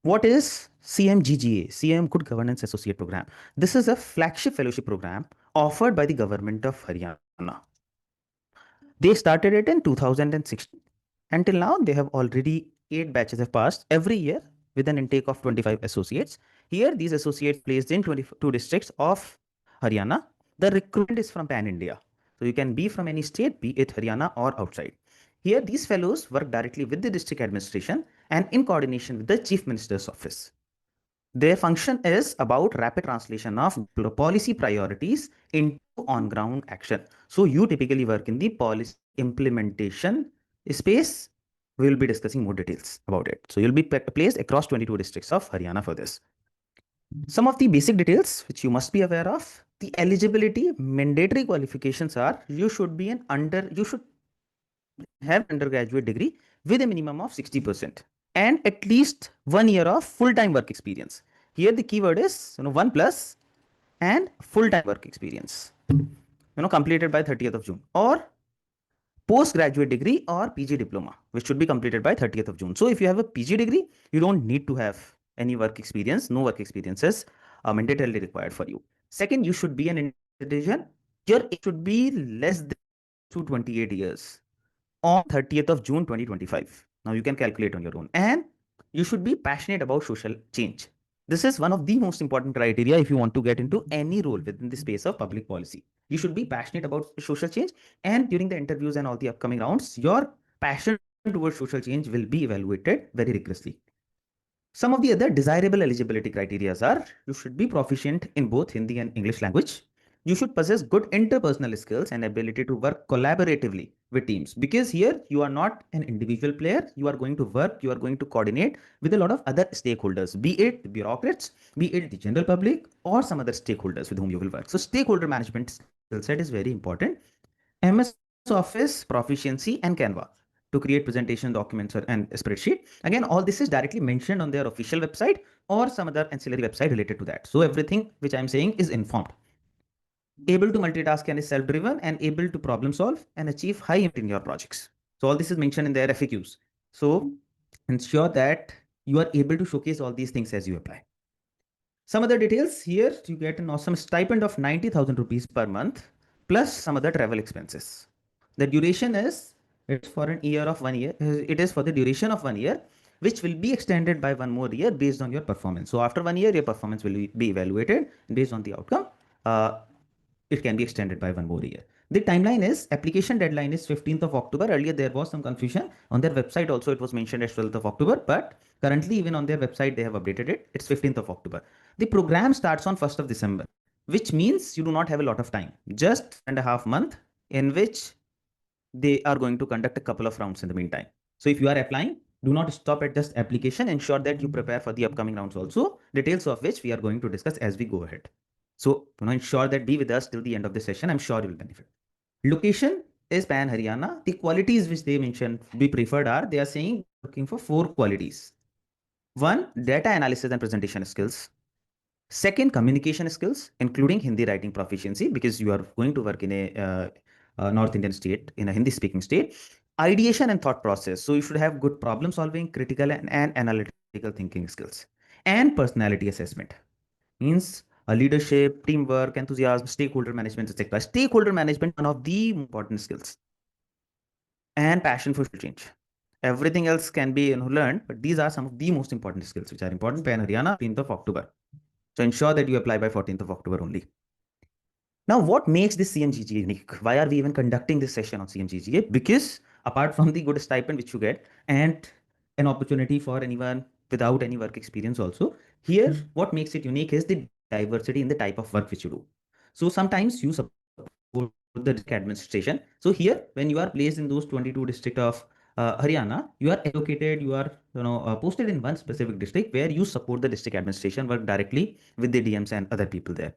What is CMGGA, CM Good Governance Associate Program? This is a flagship fellowship program offered by the Government of Haryana. They started it in 2016. Until now, they have already 8 batches have passed every year with an intake of 25 associates. Here, these associates placed in 22 districts of Haryana. The recruitment is from Pan India. So you can be from any state, be it Haryana or outside. Here, these fellows work directly with the district administration and in coordination with the Chief Minister's office. Their function is about rapid translation of policy priorities into on-ground action. So you typically work in the policy implementation space. We will be discussing more details about it. So you'll be placed across 22 districts of Haryana for this. Some of the basic details which you must be aware of. The eligibility mandatory qualifications are you should have undergraduate degree with a minimum of 60% and at least 1 year of full-time work experience. Here the keyword is 1 plus and full-time work experience completed by 30th of June, or postgraduate degree or PG diploma, which should be completed by 30th of June. So if you have a PG degree, you don't need to have any work experience. No work experiences are mandatorily required for you. Second, you should be an individual. Your age should be less than 28 years on 30th of June 2025. Now you can calculate on your own. And you should be passionate about social change. This is one of the most important criteria if you want to get into any role within the space of public policy. You should be passionate about social change, and during the interviews and all the upcoming rounds, your passion towards social change will be evaluated very rigorously. Some of the other desirable eligibility criteria are you should be proficient in both Hindi and English language. You should possess good interpersonal skills and ability to work collaboratively with teams, because here you are not an individual player. You are going to work, you are going to coordinate with a lot of other stakeholders, be it the bureaucrats, be it the general public, or some other stakeholders with whom you will work. So stakeholder management skill set is very important. MS Office proficiency and Canva to create presentation documents and a spreadsheet. Again, all this is directly mentioned on their official website or some other ancillary website related to that. So everything which I'm saying is informed. Able to multitask and is self-driven and able to problem solve and achieve high impact in your projects. So all this is mentioned in their FAQs. So ensure that you are able to showcase all these things as you apply. Some other details here, you get an awesome stipend of 90,000 rupees per month plus some other travel expenses. The duration is it's for an year of 1 year. It is for the duration of 1 year, which will be extended by 1 more year based on your performance. So after 1 year, your performance will be evaluated based on the outcome. It can be extended by 1 more year. The timeline is application deadline is 15th of October. Earlier there was some confusion on their website. Also, it was mentioned as 12th of October, but currently even on their website they have updated it. It's 15th of October. The program starts on 1st of December, which means you do not have a lot of time. Just and a half month in which they are going to conduct a couple of rounds in the meantime. So if you are applying, do not stop at just application. Ensure that you prepare for the upcoming rounds also, details of which we are going to discuss as we go ahead. So ensure that be with us till the end of the session. I'm sure you will benefit. Location is Pan Haryana. The qualities which they mentioned be preferred are, they are saying looking for 4 qualities. 1, data analysis and presentation skills. Second, communication skills, including Hindi writing proficiency, because you are going to work in a North Indian state, in a Hindi speaking state. Ideation and thought process. So you should have good problem solving, critical and analytical thinking skills. And personality assessment means leadership, teamwork, enthusiasm, stakeholder management, etc. Stakeholder management, one of the important skills. And passion for change. Everything else can be learned, but these are some of the most important skills which are important. Pan Haryana, 15th of October. So ensure that you apply by 14th of October only. Now, what makes this CMGGA unique? Why are we even conducting this session on CMGGA? Because apart from the good stipend which you get and an opportunity for anyone without any work experience also, here what makes it unique is the diversity in the type of work which you do. So sometimes you support the district administration. So here, when you are placed in those 22 district of Haryana, you are allocated, you are posted in one specific district where you support the district administration, work directly with the DMs and other people there.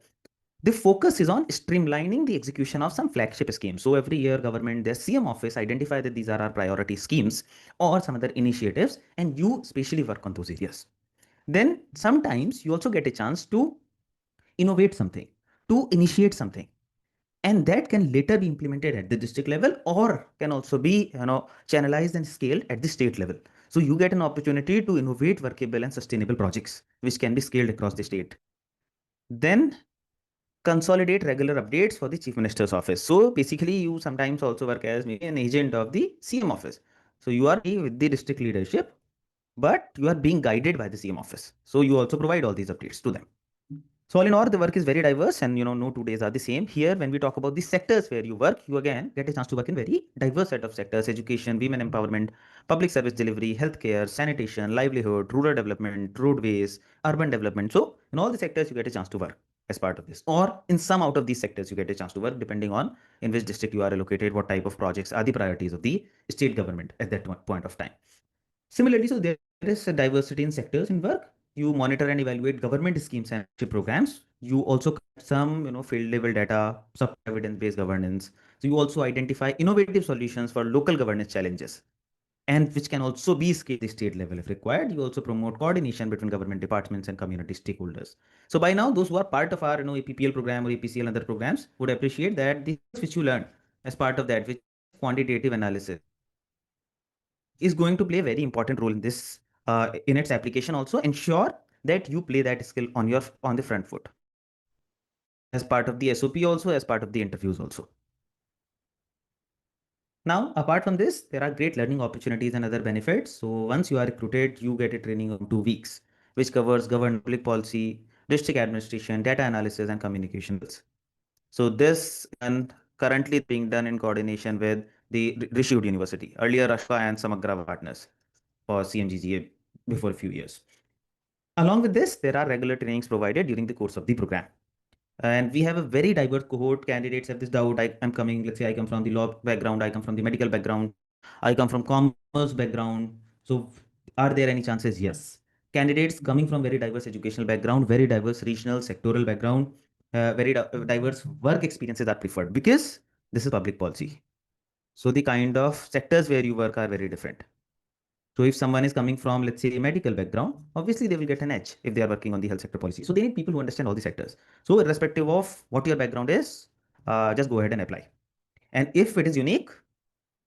The focus is on streamlining the execution of some flagship schemes. So every year government, their CM office identify that these are our priority schemes or some other initiatives, and you specially work on those areas. Then sometimes you also get a chance to innovate something, to initiate something, and that can later be implemented at the district level or can also be channelized and scaled at the state level. So you get an opportunity to innovate workable and sustainable projects, which can be scaled across the state. Then consolidate regular updates for the Chief Minister's office. So basically, you sometimes also work as maybe an agent of the CM office. So you are with the district leadership, but you are being guided by the CM office. So you also provide all these updates to them. So all in all, the work is very diverse, and no 2 days are the same. Here, when we talk about the sectors where you work, you again get a chance to work in very diverse set of sectors: education, women empowerment, public service delivery, healthcare, sanitation, livelihood, rural development, roadways, urban development. So in all the sectors, you get a chance to work as part of this, or in some out of these sectors, you get a chance to work depending on in which district you are allocated, what type of projects are the priorities of the state government at that point of time. Similarly, so there is a diversity in sectors in work. You monitor and evaluate government schemes and programs. You also collect some, field level data, some evidence-based governance. So you also identify innovative solutions for local governance challenges, and which can also be scaled at the state level if required. You also promote coordination between government departments and community stakeholders. So by now, those who are part of our, APPL program or APCL and other programs would appreciate that the which you learn as part of that, which quantitative analysis, is going to play a very important role in this in its application. Also ensure that you play that skill on the front foot as part of the SOP, also as part of the interviews also. Now, apart from this, there are great learning opportunities and other benefits. So once you are recruited, you get a training of 2 weeks, which covers government public policy, district administration, data analysis, and communications. So this and currently being done in coordination with the Rishud University, earlier Ashka and Samagra partners for CMGGA before a few years. Along with this, there are regular trainings provided during the course of the program. And we have a very diverse cohort. Candidates have this doubt. I'm coming, let's say I come from the law background, I come from the medical background, I come from commerce background. So are there any chances? Yes. Candidates coming from very diverse educational background, very diverse regional, sectoral background, very diverse work experiences are preferred because this is public policy. So the kind of sectors where you work are very different. So if someone is coming from, let's say, a medical background, obviously they will get an edge if they are working on the health sector policy. So they need people who understand all the sectors. So irrespective of what your background is, just go ahead and apply. And if it is unique,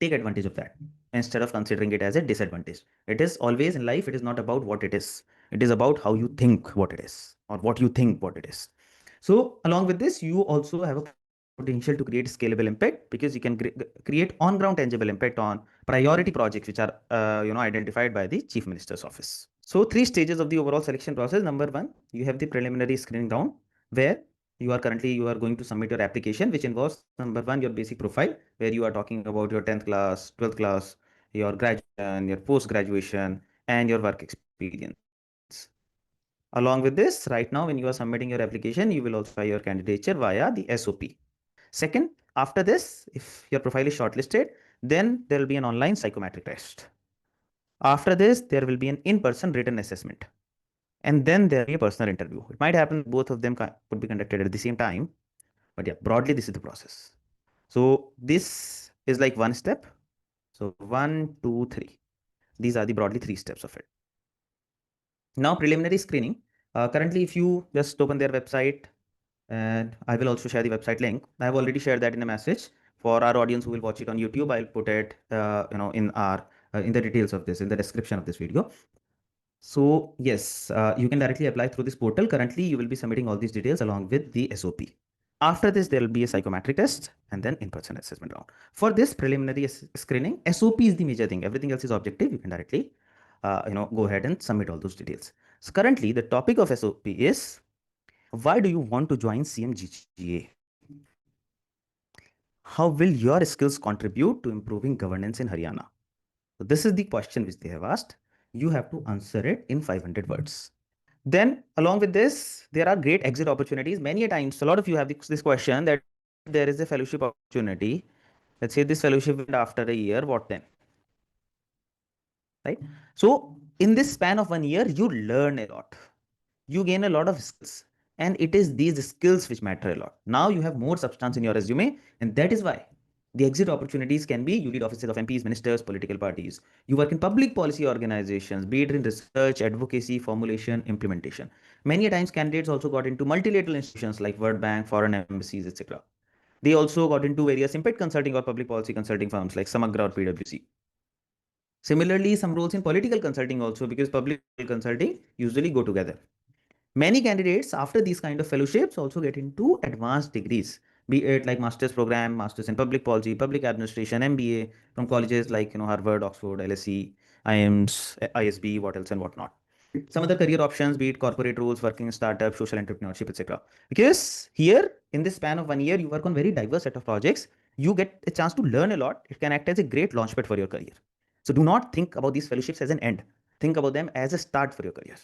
take advantage of that instead of considering it as a disadvantage. It is always in life, it is not about what it is. It is about how you think what it is or what you think what it is. So along with this, you also have a potential to create scalable impact because you can create on-ground tangible impact on priority projects which are identified by the Chief Minister's office. So 3 stages of the overall selection process. Number 1, you have the preliminary screening round where you are going to submit your application, which involves number 1, your basic profile, where you are talking about your 10th class, 12th class, your graduation, your post graduation, and your work experience. Along with this, right now, when you are submitting your application, you will also file your candidature via the SOP. Second, after this, if your profile is shortlisted, then there will be an online psychometric test. After this, there will be an in-person written assessment. And then there will be a personal interview. It might happen both of them could be conducted at the same time. But yeah, broadly, this is the process. So this is like one step. So 1, 2, 3. These are the broadly 3 steps of it. Now, preliminary screening. Currently, if you just open their website, and I will also share the website link. I have already shared that in a message. For our audience who will watch it on YouTube, I'll put it, in our in the details of this, in the description of this video. So yes, you can directly apply through this portal. Currently, you will be submitting all these details along with the SOP. After this, there will be a psychometric test and then in-person assessment round. For this preliminary screening, SOP is the major thing. Everything else is objective. You can directly, go ahead and submit all those details. So currently, the topic of SOP is, why do you want to join CMGGA? How will your skills contribute to improving governance in Haryana? So this is the question which they have asked. You have to answer it in 500 words. Then along with this, there are great exit opportunities. Many a times, a lot of you have this question that there is a fellowship opportunity. Let's say this fellowship went after a year, what then? Right? So in this span of 1 year, you learn a lot. You gain a lot of skills. And it is these skills which matter a lot. Now you have more substance in your resume, and that is why the exit opportunities can be: you lead offices of MPs, ministers, political parties. You work in public policy organizations, be it in research, advocacy, formulation, implementation. Many times candidates also got into multilateral institutions like World Bank, foreign embassies, etc. They also got into various impact consulting or public policy consulting firms like Samagra or PwC. Similarly, some roles in political consulting also, because public consulting usually go together. Many candidates after these kind of fellowships also get into advanced degrees, be it like master's program, master's in public policy, public administration, MBA from colleges like Harvard, Oxford, LSE, IIMS, ISB, what else and whatnot. Some other career options, be it corporate roles, working in startup, social entrepreneurship, etc. Because here in this span of 1 year, you work on very diverse set of projects. You get a chance to learn a lot. It can act as a great launchpad for your career. So do not think about these fellowships as an end. Think about them as a start for your career.